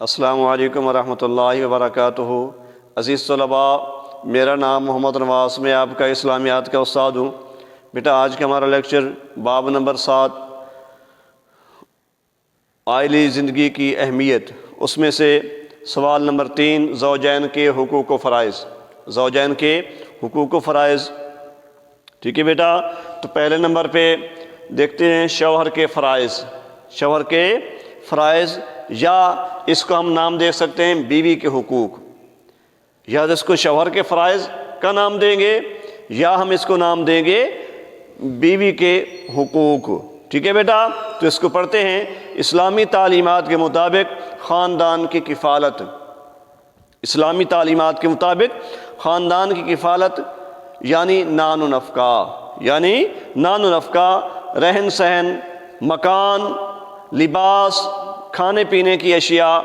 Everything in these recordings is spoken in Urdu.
السلام علیکم ورحمۃ اللہ وبرکاتہ۔ عزیز طلباء، میرا نام محمد نواز، میں آپ کا اسلامیات کا استاد ہوں۔ بیٹا آج کا ہمارا لیکچر باب نمبر 7 عائلی زندگی کی اہمیت، اس میں سے سوال نمبر 3 زوجین کے حقوق و فرائض۔ زوجین کے حقوق و فرائض، ٹھیک ہے بیٹا؟ تو پہلے نمبر پہ دیکھتے ہیں شوہر کے فرائض۔ شوہر کے فرائض، یا اس کو ہم نام دے سکتے ہیں بیوی کے حقوق، یا اس کو شوہر کے فرائض کا نام دیں گے، یا ہم اس کو نام دیں گے بیوی کے حقوق۔ ٹھیک ہے بیٹا؟ تو اس کو پڑھتے ہیں۔ اسلامی تعلیمات کے مطابق خاندان کی کفالت۔ اسلامی تعلیمات کے مطابق خاندان کی کفالت یعنی نان و نفقہ، یعنی نان و نفقہ، رہن سہن، مکان، لباس، کھانے پینے کی اشیاء،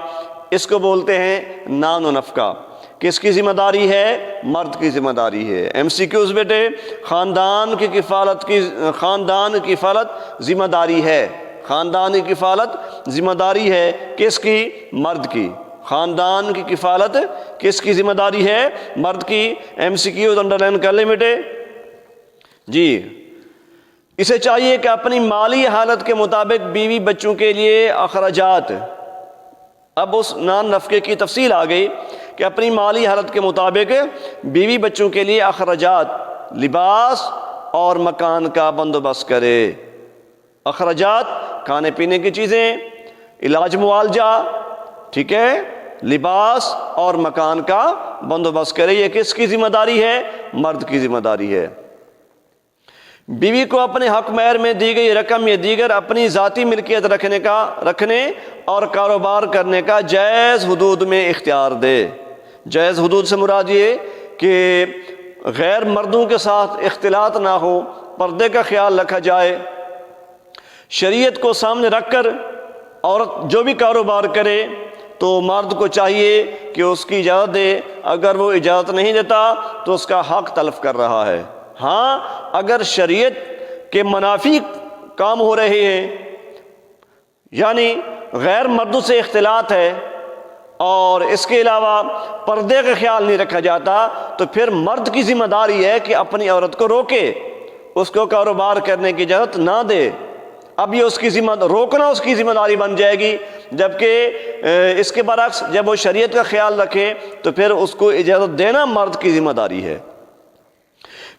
اس کو بولتے ہیں نان و نفقہ۔ کس کی ذمہ داری ہے؟ مرد کی ذمہ داری ہے۔ ایم سی کیوز بیٹے، خاندان کی کفالت ذمہ داری ہے۔ خاندان کی کفالت ذمہ داری ہے کس کی؟ مرد کی۔ خاندان کی کفالت کس کی ذمہ داری ہے؟ مرد کی۔ M C Qs underline کر لیں بیٹے جی۔ اسے چاہیے کہ اپنی مالی حالت کے مطابق بیوی بچوں کے لیے اخراجات، اب اس نان نفقے کی تفصیل آ گئی کہ اپنی مالی حالت کے مطابق بیوی بچوں کے لیے اخراجات، لباس اور مکان کا بندوبست کرے۔ اخراجات، کھانے پینے کی چیزیں، علاج معالجہ، ٹھیک ہے، لباس اور مکان کا بندوبست کرے۔ یہ کس کی ذمہ داری ہے؟ مرد کی ذمہ داری ہے۔ بیوی کو اپنے حق مہر میں دی گئی رقم یا دیگر اپنی ذاتی ملکیت رکھنے اور کاروبار کرنے کا جائز حدود میں اختیار دے۔ جائز حدود سے مراد یہ کہ غیر مردوں کے ساتھ اختلاط نہ ہو، پردے کا خیال رکھا جائے۔ شریعت کو سامنے رکھ کر عورت جو بھی کاروبار کرے تو مرد کو چاہیے کہ اس کی اجازت دے۔ اگر وہ اجازت نہیں دیتا تو اس کا حق تلف کر رہا ہے۔ ہاں، اگر شریعت کے منافی کام ہو رہے ہیں، یعنی غیر مردوں سے اختلاط ہے اور اس کے علاوہ پردے کا خیال نہیں رکھا جاتا، تو پھر مرد کی ذمہ داری ہے کہ اپنی عورت کو روکے، اس کو کاروبار کرنے کی اجازت نہ دے۔ اب یہ اس کی روکنا اس کی ذمہ داری بن جائے گی، جبکہ اس کے برعکس جب وہ شریعت کا خیال رکھے تو پھر اس کو اجازت دینا مرد کی ذمہ داری ہے۔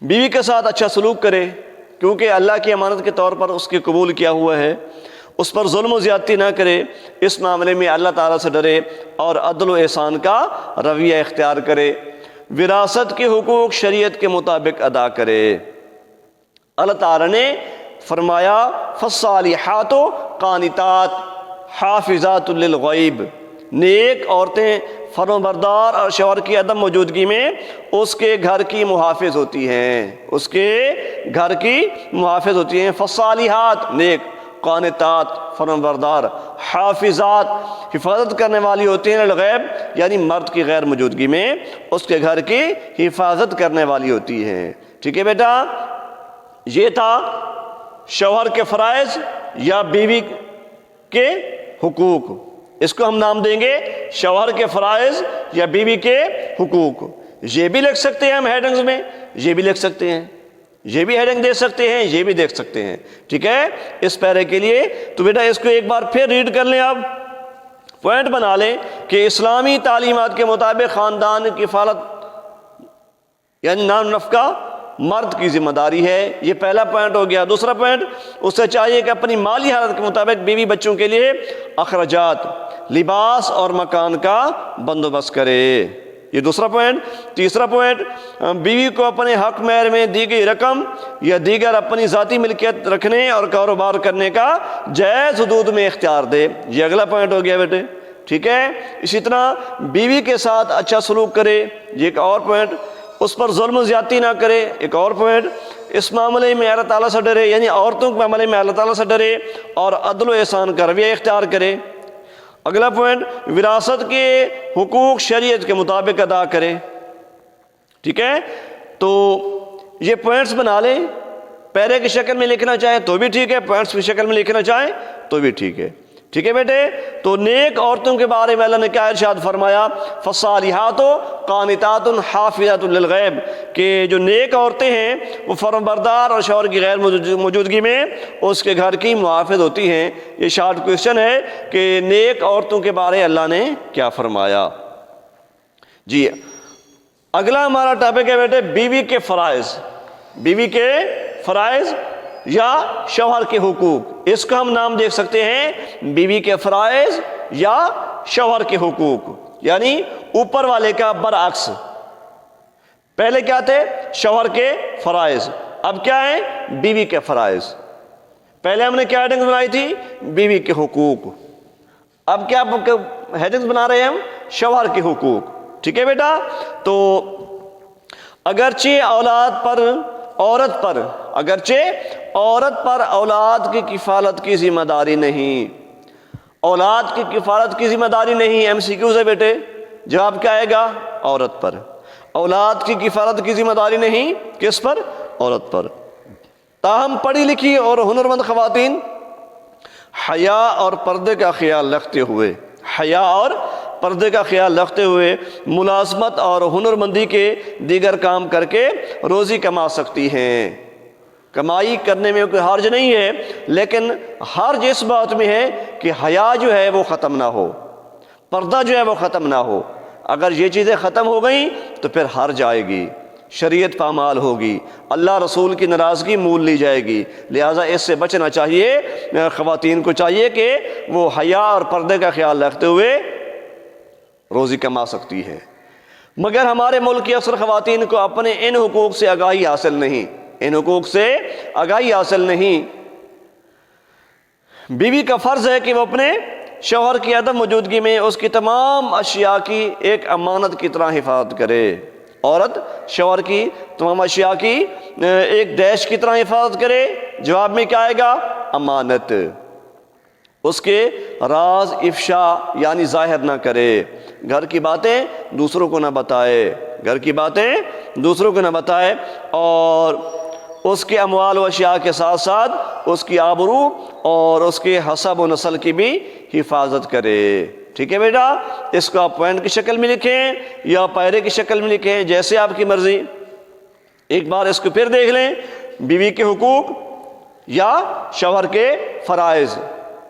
بیوی کے ساتھ اچھا سلوک کرے، کیونکہ اللہ کی امانت کے طور پر اس کے قبول کیا ہوا ہے۔ اس پر ظلم و زیادتی نہ کرے، اس معاملے میں اللہ تعالیٰ سے ڈرے اور عدل و احسان کا رویہ اختیار کرے۔ وراثت کے حقوق شریعت کے مطابق ادا کرے۔ اللہ تعالیٰ نے فرمایا فالصالحات قانتات حافظات للغیب، نیک عورتیں فرمانبردار اور شوہر کی عدم موجودگی میں اس کے گھر کی محافظ ہوتی ہیں، اس کے گھر کی محافظ ہوتی ہیں۔ فالصالحات نیک، قانتات فرمانبردار، حافظات حفاظت کرنے والی ہوتی ہیں، للغیب یعنی مرد کی غیر موجودگی میں اس کے گھر کی حفاظت کرنے والی ہوتی ہیں۔ ٹھیک ہے بیٹا؟ یہ تھا شوہر کے فرائض یا بیوی کے حقوق۔ اس کو ہم نام دیں گے شوہر کے فرائض یا بیوی کے حقوق۔ یہ بھی لکھ سکتے ہیں ہم ہیڈنگز میں، یہ بھی لکھ سکتے ہیں، یہ بھی ہیڈنگ دے سکتے ہیں، یہ بھی دیکھ سکتے ہیں۔ ٹھیک ہے؟ اس پیرے کے لیے تو بیٹا اس کو ایک بار پھر ریڈ کر لیں، اب پوائنٹ بنا لیں کہ اسلامی تعلیمات کے مطابق خاندان کی کفالت یعنی نان و نفقہ مرد کی ذمہ داری ہے۔ یہ پہلا پوائنٹ ہو گیا۔ دوسرا پوائنٹ، اس سے چاہیے کہ اپنی مالی حالت کے مطابق بیوی بچوں کے لیے اخراجات، لباس اور مکان کا بندوبست کرے۔ یہ دوسرا پوائنٹ۔ تیسرا پوائنٹ، بیوی کو اپنے حق مہر میں دی گئی رقم یا دیگر اپنی ذاتی ملکیت رکھنے اور کاروبار کرنے کا جائز حدود میں اختیار دے۔ یہ اگلا پوائنٹ ہو گیا بیٹے، ٹھیک ہے؟ اسی طرح بیوی کے ساتھ اچھا سلوک کرے، یہ ایک اور پوائنٹ۔ اس پر ظلم و زیادتی نہ کرے، ایک اور پوائنٹ۔ اس معاملے میں اللہ تعالیٰ سے ڈرے، یعنی عورتوں کے معاملے میں اللہ تعالیٰ سے ڈرے اور عدل و احسان کا رویہ اختیار کرے۔ اگلا پوائنٹ، وراثت کے حقوق شریعت کے مطابق ادا کرے۔ ٹھیک ہے؟ تو یہ پوائنٹس بنا لیں، پیرے کی شکل میں لکھنا چاہیں تو بھی ٹھیک ہے، پوائنٹس کی شکل میں لکھنا چاہیں تو بھی ٹھیک ہے۔ ٹھیک ہے بیٹے؟ تو نیک عورتوں کے بارے میں اللہ نے کیا ارشاد فرمایا؟ فالصالحات قانتات حافظات للغیب، کہ جو نیک عورتیں ہیں وہ فرمانبردار اور شوہر کی غیر موجودگی میں اس کے گھر کی محافظ ہوتی ہیں۔ یہ شارٹ کویشچن ہے کہ نیک عورتوں کے بارے اللہ نے کیا فرمایا۔ جی اگلا ہمارا ٹاپک ہے بیٹے بیوی کے فرائض، بیوی کے فرائض یا شوہر کے حقوق۔ اس کا ہم نام دیکھ سکتے ہیں بیوی کے فرائض یا شوہر کے حقوق، یعنی اوپر والے کا برعکس۔ پہلے کیا تھے؟ شوہر کے فرائض، اب کیا ہے؟ بیوی کے فرائض۔ پہلے ہم نے کیا ہیڈنگز بنائی تھی؟ بیوی کے حقوق۔ اب کیا ہیڈنگز بنا رہے ہیں ہم؟ شوہر کے حقوق۔ ٹھیک ہے بیٹا؟ تو اگرچہ عورت پر اولاد کی کفالت کی ذمہ داری نہیں، اولاد کی کفالت کی ذمہ داری نہیں۔ ایم سی کیوز ہے بیٹے، جواب کیا آئے گا؟ عورت پر اولاد کی کفالت کی ذمہ داری نہیں، کس پر؟ عورت پر۔ تاہم پڑھی لکھی اور ہنرمند خواتین حیا اور پردے کا خیال رکھتے ہوئے ملازمت اور ہنرمندی کے دیگر کام کر کے روزی کما سکتی ہیں۔ کمائی کرنے میں کوئی حرج نہیں ہے، لیکن حرج اس بات میں ہے کہ حیا جو ہے وہ ختم نہ ہو، پردہ جو ہے وہ ختم نہ ہو۔ اگر یہ چیزیں ختم ہو گئیں تو پھر حرج آئے گی، شریعت پامال ہوگی، اللہ رسول کی ناراضگی مول لی جائے گی۔ لہٰذا اس سے بچنا چاہیے، خواتین کو چاہیے کہ وہ حیا اور پردے کا خیال رکھتے ہوئے روزی کما سکتی ہے۔ مگر ہمارے ملک کی اکثر خواتین کو اپنے ان حقوق سے آگاہی حاصل نہیں۔ بیوی کا فرض ہے کہ وہ اپنے شوہر کی عدم موجودگی میں اس کی تمام اشیاء کی ایک امانت کی طرح حفاظت کرے۔ عورت شوہر کی تمام اشیاء کی ایک ڈیش کی طرح حفاظت کرے۔ جواب میں کیا آئے گا؟ امانت۔ اس کے راز افشا یعنی ظاہر نہ کرے، گھر کی باتیں دوسروں کو نہ بتائے، اور اس کے اموال و اشیاء کے ساتھ ساتھ اس کی آبرو اور اس کے حسب و نسل کی بھی حفاظت کرے۔ ٹھیک ہے بیٹا؟ اس کو آپ پوائنٹ کی شکل میں لکھیں یا پیرے کی شکل میں لکھیں، جیسے آپ کی مرضی۔ ایک بار اس کو پھر دیکھ لیں، بیوی کے حقوق یا شوہر کے فرائض،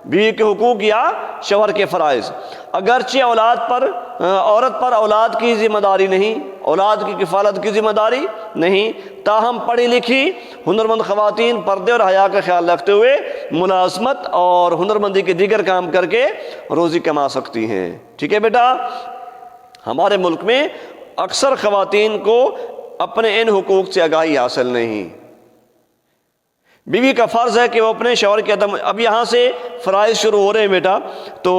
بیوی کے حقوق یا شوہر کے فرائض۔ اگرچہ عورت پر اولاد کی ذمہ داری نہیں، اولاد کی کفالت کی ذمہ داری نہیں، تاہم پڑھی لکھی ہنرمند خواتین پردے اور حیا کا خیال رکھتے ہوئے ملازمت اور ہنرمندی کے دیگر کام کر کے روزی کما سکتی ہیں۔ ٹھیک ہے بیٹا؟ ہمارے ملک میں اکثر خواتین کو اپنے ان حقوق سے آگاہی حاصل نہیں۔ بیوی کا فرض ہے کہ وہ اپنے شوہر کے عدم، اب یہاں سے فرائض شروع ہو رہے ہیں بیٹا، تو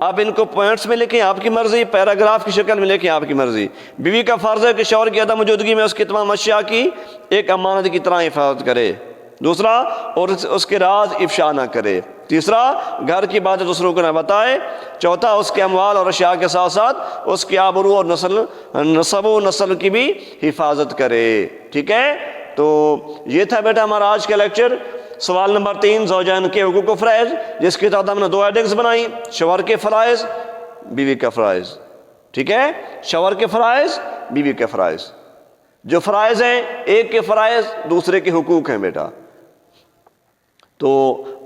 آپ ان کو پوائنٹس میں لکھیں، آپ کی مرضی، پیراگراف کی شکل میں لکھیں، آپ کی مرضی۔ بیوی کا فرض ہے کہ شوہر کی عدم موجودگی میں اس کی تمام اشیاء کی ایک امانت کی طرح حفاظت کرے۔ دوسرا، اور اس کے راز افشا نہ کرے۔ تیسرا، گھر کی باتیں دوسروں کو نہ بتائے۔ چوتھا، اس کے اموال اور اشیاء کے ساتھ ساتھ اس کی آبرو اور نسب و نسل کی بھی حفاظت کرے۔ ٹھیک ہے؟ تو یہ تھا بیٹا ہمارا آج کا لیکچر۔ سوال نمبر 3، زوجین کے حقوق و فرائض، جس کی تعداد ہم نے 2 ہیڈنگز بنائی، شوہر کے فرائض، بیوی کا فرائض۔ ٹھیک ہے؟ شوہر کے فرائض، بیوی کے فرائض۔ جو فرائض ہیں، ایک کے فرائض، دوسرے کے حقوق ہیں بیٹا۔ تو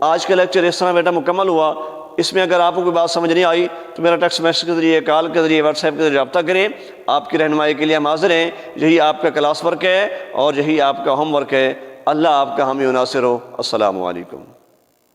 آج کا لیکچر اس طرح بیٹا مکمل ہوا۔ اس میں اگر آپ کو کوئی بات سمجھ نہیں آئی تو میرا ٹیکسٹ میسج کے ذریعے، کال کے ذریعے، واٹس ایپ کے ذریعے رابطہ کریں۔ آپ کی رہنمائی کے لیے ہم حاضر ہیں۔ یہی آپ کا کلاس ورک ہے اور یہی آپ کا ہوم ورک ہے۔ اللہ آپ کا حامی و ناصر ہو۔ السلام علیکم۔